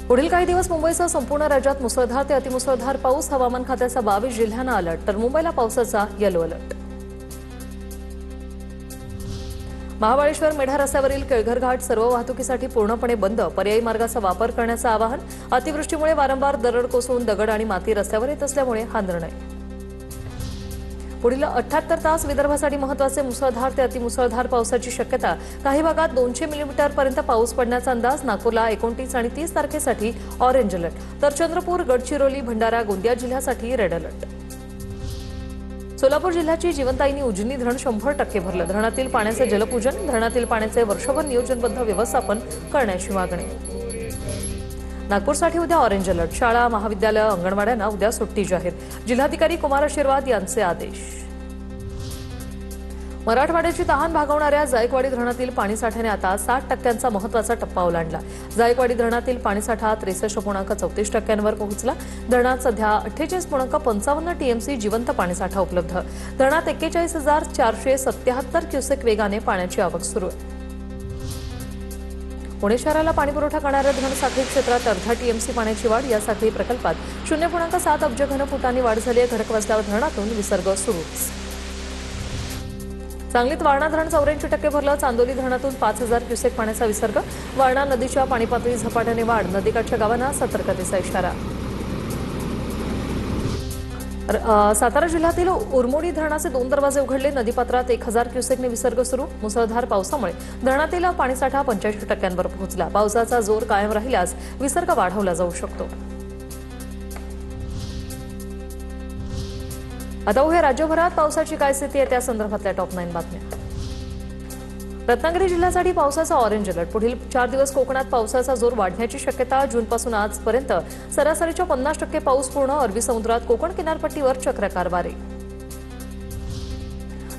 पुढील काही दिवस मुंबईसह संपूर्ण राज्यात मुसळधार ते अतिमुसळधार पाऊस. हवामान खात्याचा 22 जिल्ह्यांना अलर्ट, तर मुंबईला पावसाचा येलो अलर्ट. महाबळेश्वर मेढा रस्त्यावरील केळघर घाट सर्व वाहतुकीसाठी पूर्णपणे बंद. पर्यायी मार्गाचा वापर करण्याचं आवाहन. अतिवृष्टीमुळे वारंवार दरड कोसळून दगड आणि माती रस्त्यावर येत असल्यामुळे हा निर्णय. पुढील 78 तास विदर्भासाठी महत्त्वाचे. मुसळधार ते अतिमुसळधार पावसाची शक्यता. काही भागात 200 मिलीमीटरपर्यंत पाऊस पडण्याचा अंदाज. नागपूरला 29 आणि 30 तारखेसाठी ऑरेंज अलर्ट, तर चंद्रपूर, गडचिरोली, भंडारा, गोंदिया जिल्ह्यासाठी रेड अलर्ट. सोलापूर जिल्ह्याची जीवनदायिनी उजनी धरण 100% भरलं. धरणातील पाण्याचे जलपूजन. धरणातील पाण्याचे वर्षभर नियोजनबद्ध व्यवस्थापन करण्याची मागणी. नागपूरसाठी उद्या ऑरेंज अलर्ट. शाळा, महाविद्यालय, अंगणवाड्यांना उद्या सुट्टी जाहीर. जिल्हाधिकारी कुमार आशीर्वाद यांचे आदेश. मराठवाड्याची तहान भागवणाऱ्या जायकवाडी धरणातील पाणीसाठ्याने आता 60% महत्त्वाचा टप्पा ओलांडला. जायकवाडी धरणातील पाणीसाठा 63.34% पोहोचला. धरणात सध्या 48.55 टीएमसी जिवंत पाणीसाठा उपलब्ध. धरणात 41,477 क्युसेक वेगाने पाण्याची आवक सुरू आहे. पुणे शहराला पाणीपुरवठा करणाऱ्या धरण साखळी क्षेत्रात अर्धा टीएमसी पाण्याची वाढ. या साखळी प्रकल्पात 0.7 अब्ज घनफुटांनी वाढ झाली आहे. खडकवासला धरणातून विसर्ग सुरूच. सांगलीत वारणा धरण 84% भरलं. चांदोली धरणातून 5,000 क्युसेक पाण्याचा विसर्ग. वारणा नदीच्या पाणी पातळीत झपाट्याने वाढ. नदीकाठच्या गावांना सतर्कतेचा इशारा. सातारा जिल्ह्यातील उरमोडी धरणाचे 2 दरवाजे उघडले. नदीपात्रात 1,000 क्युसेकने विसर्ग सुरू. मुसळधार पावसामुळे धरणातील पाणीसाठा 85% पोहोचला. पावसाचा जोर कायम राहिल्यास विसर्ग वाढवला जाऊ शकतो. आता उभे राज्यभरात पावसाची काय स्थिती आहे त्या संदर्भातल्या टॉप 9 बातम्या. रत्नागिरी जिल्ह्यासाठी पावसाचा ऑरेंज अलर्ट. पुढील 4 दिवस कोकणात पावसाचा जोर वाढण्याची शक्यता. जूनपासून आजपर्यंत सरासरीच्या 50% पाऊस पूर्ण. अरबी समुद्रात कोकण किनारपट्टीवर चक्रकार वारे.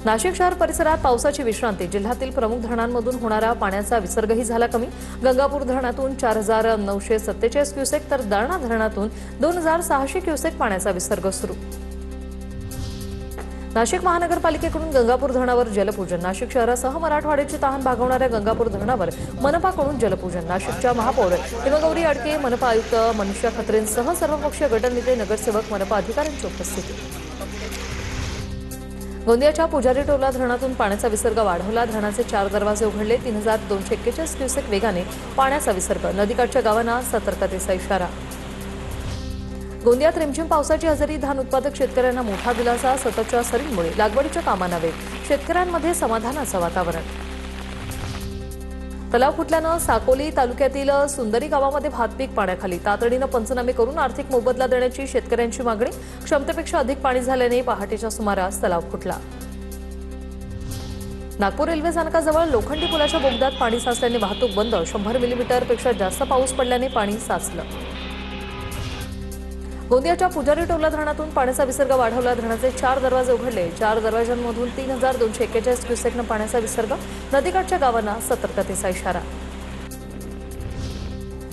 नाशिक शहर परिसरात पावसाची विश्रांती. जिल्ह्यातील प्रमुख धरणांमधून होणारा पाण्याचा विसर्गही झाला कमी. गंगापूर धरणातून 4,947 क्युसेक, तर दारणा धरणातून 2,600 क्युसेक पाण्याचा विसर्ग सुरू. नाशिक महानगरपालिकेकडून गंगापूर धरणावर जलपूजन. नाशिक शहरासह मराठवाड्याची तहान भागवणाऱ्या गंगापूर धरणावर मनपाकडून जलपूजन. नाशिकच्या महापौर हिमगौरी अडके, मनपा आयुक्त मनीषा खत्रेंसह सर्वपक्षीय गटनेते, नगरसेवक, मनपा अधिकाऱ्यांची उपस्थिती. गोंदियाच्या पुजारी टोला धरणातून पाण्याचा विसर्ग वाढवला. धरणाचे 4 दरवाजे उघडले. 3,241 क्युसेक वेगाने पाण्याचा विसर्ग. नदीकाठच्या गावांना सतर्कतेचा इशारा. गोंदियात रिमझिम पावसाची हजेरी. धान उत्पादक शेतकऱ्यांना मोठा दिलासा. सततच्या सरींमुळे लागवडीच्या कामांना वेग. शेतकऱ्यांमध्ये समाधानाचं वातावरण. तलाव फुटल्यानं साकोली तालुक्यातील सुंदरी गावामध्ये भातपीक पाण्याखाली. तातडीनं पंचनामे करून आर्थिक मोबदला देण्याची शेतकऱ्यांची मागणी. क्षमतेपेक्षा अधिक पाणी झाल्याने पहाटेच्या सुमारास तलाव फुटला. नागपूर रेल्वे स्थानकाजवळ लोखंडी पुलाच्या बोगद्यात पाणी साचल्याने वाहतूक बंद. 100 मिलीमीटरपेक्षा जास्त पाऊस पडल्याने पाणी साचलं. गोंदियाच्या पुजारी टोला धरणातून पाण्याचा विसर्ग वाढवला. धरणाचे 4 दरवाजे उघडले. 4 दरवाजांमधून 3,241 क्युसेकनं पाण्याचा विसर्ग. नदीकाठच्या गावांना सतर्कतेचा इशारा.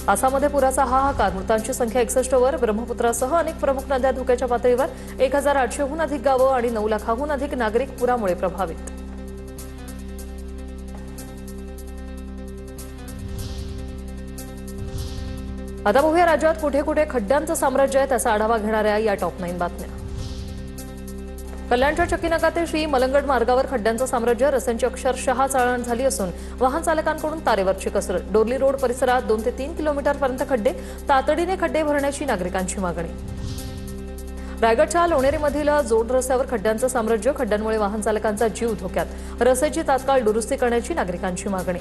आसाममध्ये पुराचा हाहाकार. मृतांची संख्या 61 वर. ब्रह्मपुत्रासह अनेक प्रमुख नद्या धोक्याच्या पातळीवर. 1,800हून अधिक गावं आणि 9 लाखांहून अधिक नागरिक पुरामुळे प्रभावित. आता बघूया राज्यात कुठे कुठे खड्ड्यांचं साम्राज्य आहे त्याचा आढावा घेणाऱ्या या टॉप 9 बातम्या. कल्याणच्या चक्कीनाका ते श्री मलंगड मार्गावर खड्ड्यांचं साम्राज्य. रस्त्यांची अक्षरशः चाळण झाली असून वाहन चालकांकडून तारेवरची कसरत. डोरली रोड परिसरात 2 ते 3 किलोमीटरपर्यंत खड्डे. तातडीने खड्डे भरण्याची नागरिकांची मागणी. रायगडच्या लोणेरेमधील जोड रस्त्यावर खड्ड्यांचं साम्राज्य. खड्ड्यांमुळे वाहन चालकांचा जीव धोक्यात. रस्त्याची तात्काळ दुरुस्ती करण्याची नागरिकांची मागणी.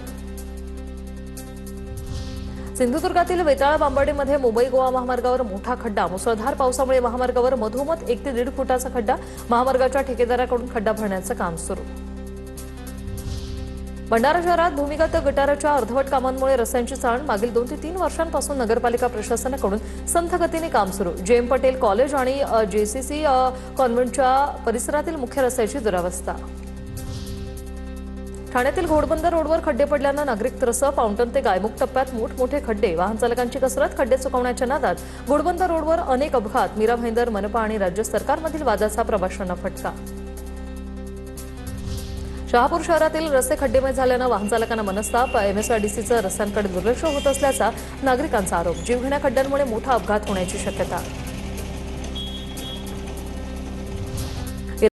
सिंधुदुर्गातील वेताळा बांबर्डेमध्ये मुंबई गोवा महामार्गावर मोठा खड्डा. मुसळधार पावसामुळे महामार्गावर मधोमध 1 ते 1.5 फुटाचा खड्डा. महामार्गाच्या ठेकेदाराकडून खड्डा भरण्याचं काम सुरू. भंडारा शहरात भूमिगत गटाराच्या अर्धवट कामांमुळे रस्त्यांची चाळण. मागील 2 ते 3 वर्षांपासून नगरपालिका प्रशासनाकडून संथ गतीने काम सुरू. जेएम पटेल कॉलेज आणि जेसीसी कॉन्व्हेंटच्या परिसरातील मुख्य रस्त्याची दुरावस्था. ठाण्यातील घोडबंदर रोडवर खड्डे पडल्यानं नागरिक त्रस्त. पाउंटन ते गायमुख टप्प्यात मोठमोठे खड्डे. वाहन चालकांची कसरत. खड्डे चुकवण्याच्या नादात घोडबंदर रोडवर अनेक अपघात. मीरा भाईंदर, मनपा आणि राज्य सरकारमधील वादाचा प्रवाशांना फटका. शहापूर शहरातील रस्ते खड्डेमय झाल्यानं वाहन चालकांना मनस्ताप, MSRDCचं रस्त्यांकडे दुर्लक्ष होत असल्याचा नागरिकांचा आरोप. जीवघेण्या खड्ड्यांमुळे मोठा अपघात होण्याची शक्यता.